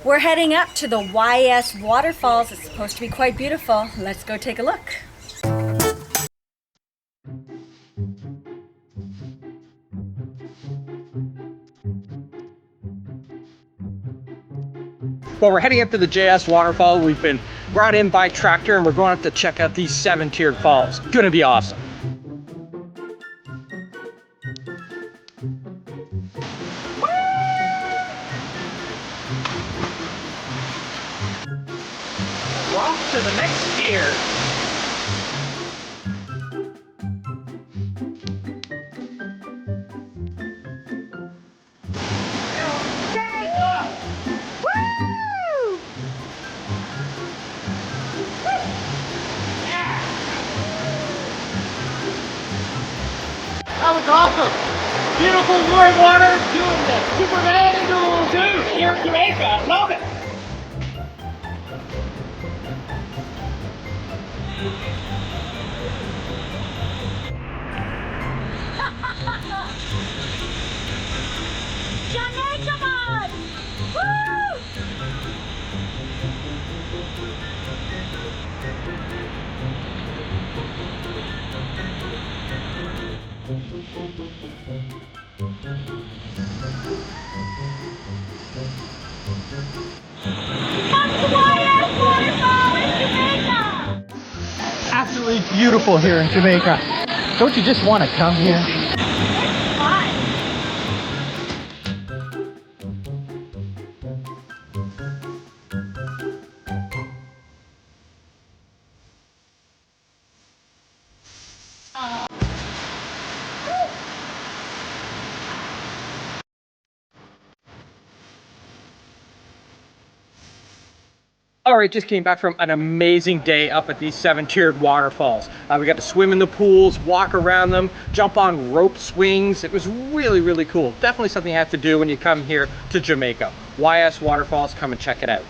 We're heading up to the YS Waterfalls. It's supposed to be quite beautiful. Let's go take a look. Well, we're heading up to the YS Waterfall. We've been brought in by tractor and we're going up to check out these 7-tiered falls. Gonna be awesome. We're off to the next tier. That was awesome! Beautiful white water, doing the Superman into 2 here in Jamaica. I love it! Jamaica man! Woo! Absolutely beautiful here in Jamaica. Don't you just want to come here? Alright, just came back from an amazing day up at these 7-tiered waterfalls. We got to swim in the pools, walk around them, jump on rope swings. It was really, really cool. Definitely something you have to do when you come here to Jamaica. YS Waterfalls, come and check it out.